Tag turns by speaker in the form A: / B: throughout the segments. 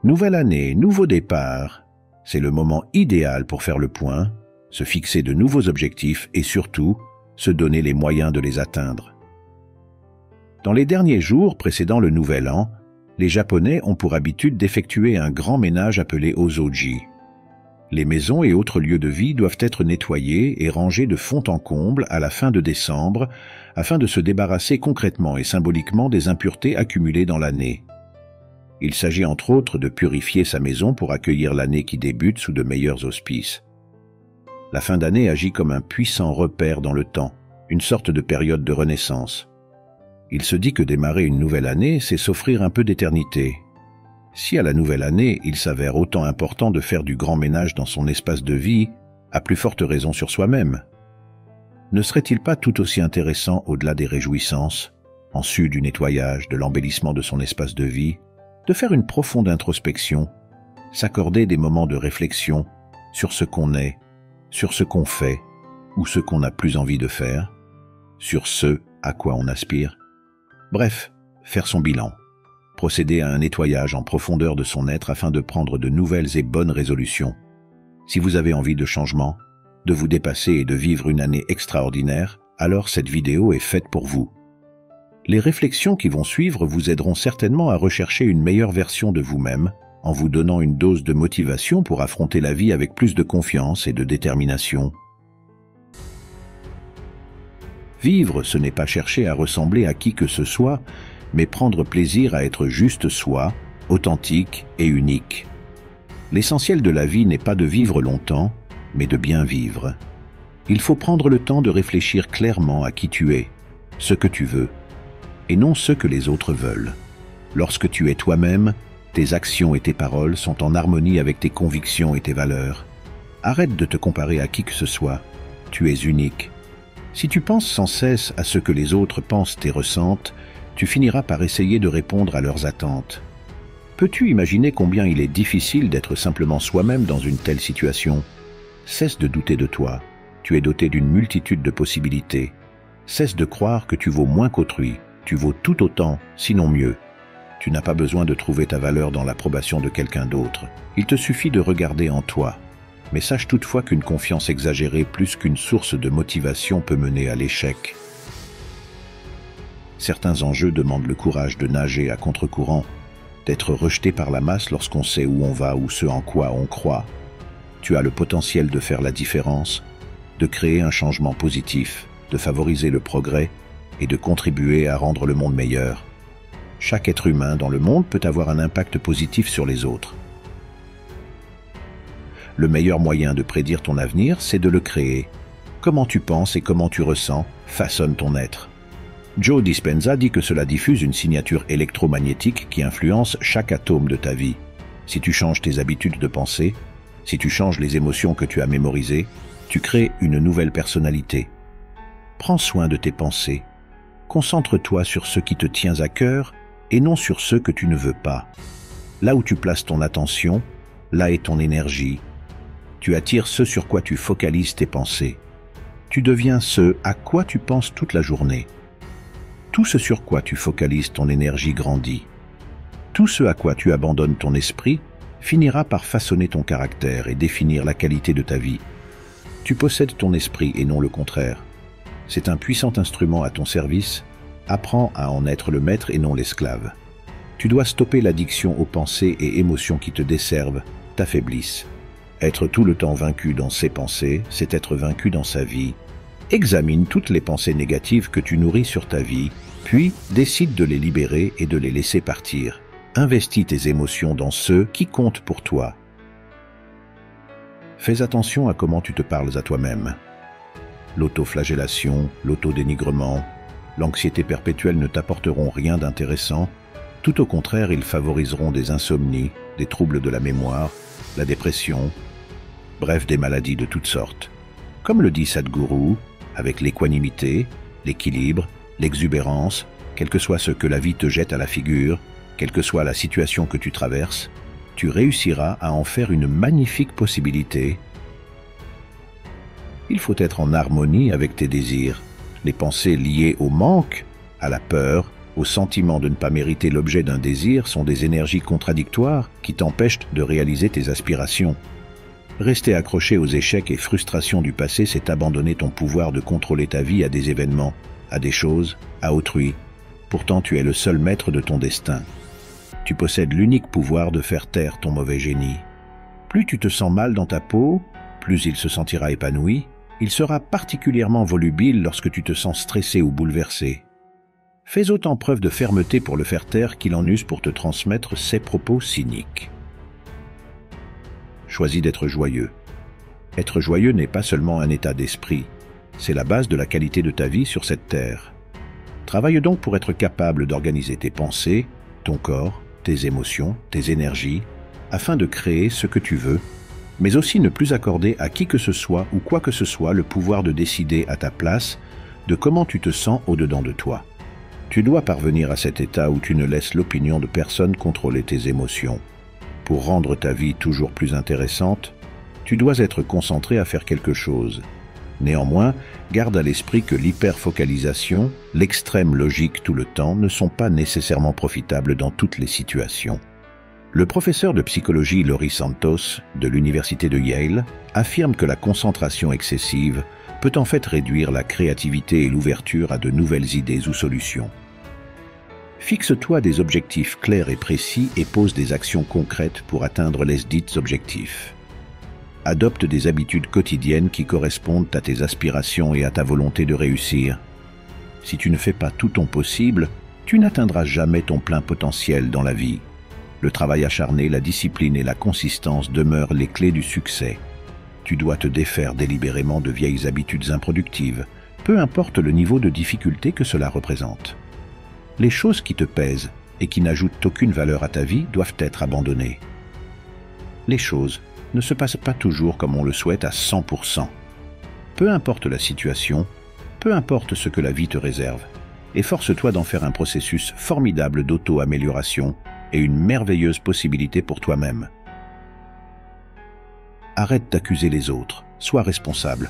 A: Nouvelle année, nouveau départ. C'est le moment idéal pour faire le point, se fixer de nouveaux objectifs et surtout, se donner les moyens de les atteindre. Dans les derniers jours précédant le Nouvel An, les Japonais ont pour habitude d'effectuer un grand ménage appelé Ozoji. Les maisons et autres lieux de vie doivent être nettoyés et rangés de fond en comble à la fin de décembre afin de se débarrasser concrètement et symboliquement des impuretés accumulées dans l'année. Il s'agit entre autres de purifier sa maison pour accueillir l'année qui débute sous de meilleurs auspices. La fin d'année agit comme un puissant repère dans le temps, une sorte de période de renaissance. Il se dit que démarrer une nouvelle année, c'est s'offrir un peu d'éternité. Si à la nouvelle année, il s'avère autant important de faire du grand ménage dans son espace de vie, à plus forte raison sur soi-même. Ne serait-il pas tout aussi intéressant, au-delà des réjouissances, en sus du nettoyage, de l'embellissement de son espace de vie, de faire une profonde introspection, s'accorder des moments de réflexion sur ce qu'on est, sur ce qu'on fait ou ce qu'on n'a plus envie de faire, sur ce à quoi on aspire. Bref, faire son bilan, procéder à un nettoyage en profondeur de son être afin de prendre de nouvelles et bonnes résolutions. Si vous avez envie de changement, de vous dépasser et de vivre une année extraordinaire, alors cette vidéo est faite pour vous. Les réflexions qui vont suivre vous aideront certainement à rechercher une meilleure version de vous-même, en vous donnant une dose de motivation pour affronter la vie avec plus de confiance et de détermination. Vivre, ce n'est pas chercher à ressembler à qui que ce soit, mais prendre plaisir à être juste soi, authentique et unique. L'essentiel de la vie n'est pas de vivre longtemps, mais de bien vivre. Il faut prendre le temps de réfléchir clairement à qui tu es, ce que tu veux, et non ce que les autres veulent. Lorsque tu es toi-même, tes actions et tes paroles sont en harmonie avec tes convictions et tes valeurs. Arrête de te comparer à qui que ce soit. Tu es unique. Si tu penses sans cesse à ce que les autres pensent et ressentent, tu finiras par essayer de répondre à leurs attentes. Peux-tu imaginer combien il est difficile d'être simplement soi-même dans une telle situation? Cesse de douter de toi. Tu es doté d'une multitude de possibilités. Cesse de croire que tu vaux moins qu'autrui. Tu vaux tout autant, sinon mieux. Tu n'as pas besoin de trouver ta valeur dans l'approbation de quelqu'un d'autre. Il te suffit de regarder en toi. Mais sache toutefois qu'une confiance exagérée plus qu'une source de motivation peut mener à l'échec. Certains enjeux demandent le courage de nager à contre-courant, d'être rejeté par la masse lorsqu'on sait où on va ou ce en quoi on croit. Tu as le potentiel de faire la différence, de créer un changement positif, de favoriser le progrès et de contribuer à rendre le monde meilleur. Chaque être humain dans le monde peut avoir un impact positif sur les autres. Le meilleur moyen de prédire ton avenir, c'est de le créer. Comment tu penses et comment tu ressens façonnent ton être. Joe Dispenza dit que cela diffuse une signature électromagnétique qui influence chaque atome de ta vie. Si tu changes tes habitudes de pensée, si tu changes les émotions que tu as mémorisées, tu crées une nouvelle personnalité. Prends soin de tes pensées. Concentre-toi sur ce qui te tient à cœur et non sur ce que tu ne veux pas. Là où tu places ton attention, là est ton énergie. Tu attires ce sur quoi tu focalises tes pensées. Tu deviens ce à quoi tu penses toute la journée. Tout ce sur quoi tu focalises ton énergie grandit. Tout ce à quoi tu abandonnes ton esprit finira par façonner ton caractère et définir la qualité de ta vie. Tu possèdes ton esprit et non le contraire. C'est un puissant instrument à ton service. Apprends à en être le maître et non l'esclave. Tu dois stopper l'addiction aux pensées et émotions qui te desservent, t'affaiblissent. Être tout le temps vaincu dans ses pensées, c'est être vaincu dans sa vie. Examine toutes les pensées négatives que tu nourris sur ta vie, puis décide de les libérer et de les laisser partir. Investis tes émotions dans ceux qui comptent pour toi. Fais attention à comment tu te parles à toi-même. L'autoflagellation, l'autodénigrement, l'anxiété perpétuelle ne t'apporteront rien d'intéressant. Tout au contraire, ils favoriseront des insomnies, des troubles de la mémoire, la dépression, bref, des maladies de toutes sortes. Comme le dit Sadhguru, avec l'équanimité, l'équilibre, l'exubérance, quel que soit ce que la vie te jette à la figure, quelle que soit la situation que tu traverses, tu réussiras à en faire une magnifique possibilité. Il faut être en harmonie avec tes désirs, les pensées liées au manque, à la peur, au sentiment de ne pas mériter l'objet d'un désir sont des énergies contradictoires qui t'empêchent de réaliser tes aspirations. Rester accroché aux échecs et frustrations du passé, c'est abandonner ton pouvoir de contrôler ta vie à des événements, à des choses, à autrui. Pourtant, tu es le seul maître de ton destin. Tu possèdes l'unique pouvoir de faire taire ton mauvais génie. Plus tu te sens mal dans ta peau, plus il se sentira épanoui. Il sera particulièrement volubile lorsque tu te sens stressé ou bouleversé. Fais autant preuve de fermeté pour le faire taire qu'il en use pour te transmettre ses propos cyniques. Choisis d'être joyeux. Être joyeux n'est pas seulement un état d'esprit, c'est la base de la qualité de ta vie sur cette terre. Travaille donc pour être capable d'organiser tes pensées, ton corps, tes émotions, tes énergies, afin de créer ce que tu veux, mais aussi ne plus accorder à qui que ce soit ou quoi que ce soit le pouvoir de décider à ta place de comment tu te sens au-dedans de toi. Tu dois parvenir à cet état où tu ne laisses l'opinion de personne contrôler tes émotions. Pour rendre ta vie toujours plus intéressante, tu dois être concentré à faire quelque chose. Néanmoins, garde à l'esprit que l'hyperfocalisation, l'extrême logique tout le temps ne sont pas nécessairement profitables dans toutes les situations. Le professeur de psychologie Laurie Santos, de l'université de Yale, affirme que la concentration excessive peut en fait réduire la créativité et l'ouverture à de nouvelles idées ou solutions. Fixe-toi des objectifs clairs et précis et pose des actions concrètes pour atteindre les dits objectifs. Adopte des habitudes quotidiennes qui correspondent à tes aspirations et à ta volonté de réussir. Si tu ne fais pas tout ton possible, tu n'atteindras jamais ton plein potentiel dans la vie. Le travail acharné, la discipline et la consistance demeurent les clés du succès. Tu dois te défaire délibérément de vieilles habitudes improductives, peu importe le niveau de difficulté que cela représente. Les choses qui te pèsent et qui n'ajoutent aucune valeur à ta vie doivent être abandonnées. Les choses ne se passent pas toujours comme on le souhaite à 100%. Peu importe la situation, peu importe ce que la vie te réserve, efforce-toi d'en faire un processus formidable d'auto-amélioration et une merveilleuse possibilité pour toi-même. Arrête d'accuser les autres, sois responsable.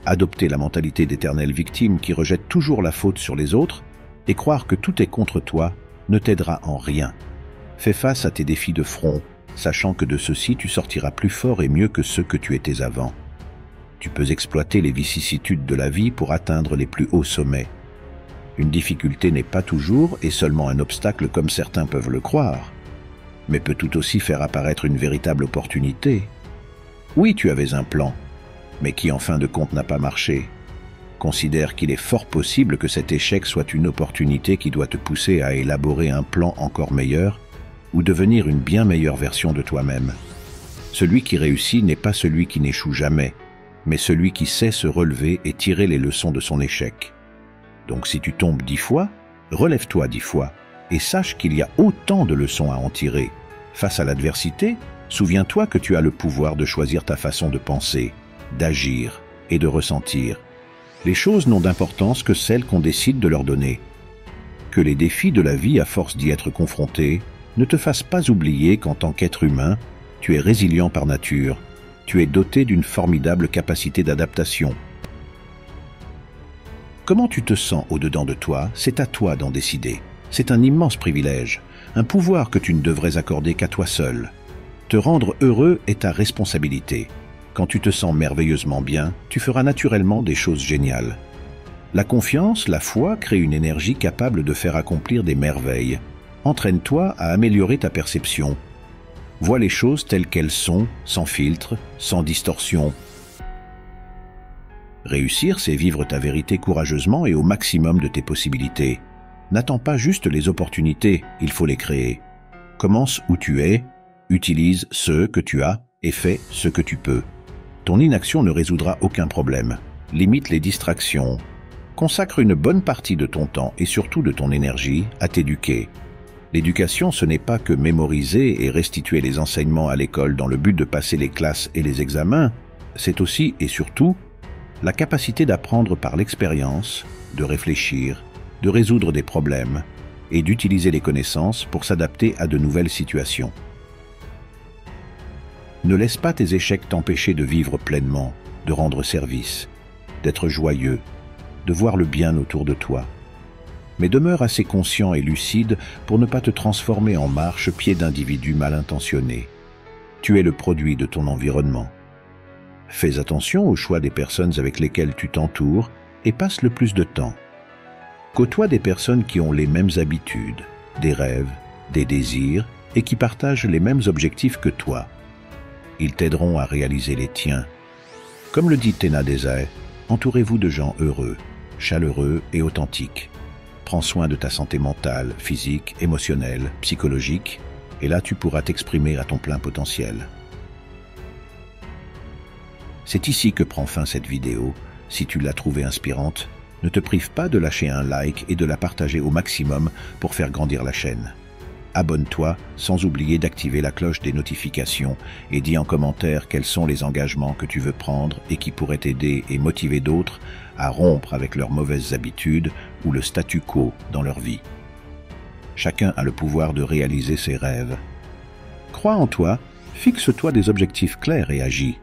A: Adopter la mentalité d'éternelle victime qui rejette toujours la faute sur les autres et croire que tout est contre toi ne t'aidera en rien. Fais face à tes défis de front, sachant que de ceux-ci tu sortiras plus fort et mieux que ceux que tu étais avant. Tu peux exploiter les vicissitudes de la vie pour atteindre les plus hauts sommets. Une difficulté n'est pas toujours et seulement un obstacle comme certains peuvent le croire, mais peut tout aussi faire apparaître une véritable opportunité. Oui, tu avais un plan, mais qui en fin de compte n'a pas marché. Considère qu'il est fort possible que cet échec soit une opportunité qui doit te pousser à élaborer un plan encore meilleur ou devenir une bien meilleure version de toi-même. Celui qui réussit n'est pas celui qui n'échoue jamais, mais celui qui sait se relever et tirer les leçons de son échec. Donc si tu tombes 10 fois, relève-toi 10 fois et sache qu'il y a autant de leçons à en tirer. Face à l'adversité, souviens-toi que tu as le pouvoir de choisir ta façon de penser, d'agir et de ressentir. Les choses n'ont d'importance que celles qu'on décide de leur donner. Que les défis de la vie, à force d'y être confrontés, ne te fassent pas oublier qu'en tant qu'être humain, tu es résilient par nature, tu es doté d'une formidable capacité d'adaptation. Comment tu te sens au-dedans de toi, c'est à toi d'en décider. C'est un immense privilège, un pouvoir que tu ne devrais accorder qu'à toi seul. Te rendre heureux est ta responsabilité. Quand tu te sens merveilleusement bien, tu feras naturellement des choses géniales. La confiance, la foi créent une énergie capable de faire accomplir des merveilles. Entraîne-toi à améliorer ta perception. Vois les choses telles qu'elles sont, sans filtre, sans distorsion. Réussir, c'est vivre ta vérité courageusement et au maximum de tes possibilités. N'attends pas juste les opportunités, il faut les créer. Commence où tu es, utilise ce que tu as et fais ce que tu peux. Ton inaction ne résoudra aucun problème. Limite les distractions. Consacre une bonne partie de ton temps et surtout de ton énergie à t'éduquer. L'éducation, ce n'est pas que mémoriser et restituer les enseignements à l'école dans le but de passer les classes et les examens, c'est aussi et surtout la capacité d'apprendre par l'expérience, de réfléchir, de résoudre des problèmes et d'utiliser les connaissances pour s'adapter à de nouvelles situations. Ne laisse pas tes échecs t'empêcher de vivre pleinement, de rendre service, d'être joyeux, de voir le bien autour de toi. mais demeure assez conscient et lucide pour ne pas te transformer en marchepied d'individus mal intentionnés. Tu es le produit de ton environnement. Fais attention au choix des personnes avec lesquelles tu t'entoures et passe le plus de temps. Côtoie des personnes qui ont les mêmes habitudes, des rêves, des désirs et qui partagent les mêmes objectifs que toi. Ils t'aideront à réaliser les tiens. Comme le dit Théna Desailles, entourez-vous de gens heureux, chaleureux et authentiques. Prends soin de ta santé mentale, physique, émotionnelle, psychologique, et là tu pourras t'exprimer à ton plein potentiel. C'est ici que prend fin cette vidéo. Si tu l'as trouvée inspirante, ne te prive pas de lâcher un like et de la partager au maximum pour faire grandir la chaîne. Abonne-toi sans oublier d'activer la cloche des notifications et dis en commentaire quels sont les engagements que tu veux prendre et qui pourraient t'aider et motiver d'autres à rompre avec leurs mauvaises habitudes ou le statu quo dans leur vie. Chacun a le pouvoir de réaliser ses rêves. Crois en toi, fixe-toi des objectifs clairs et agis.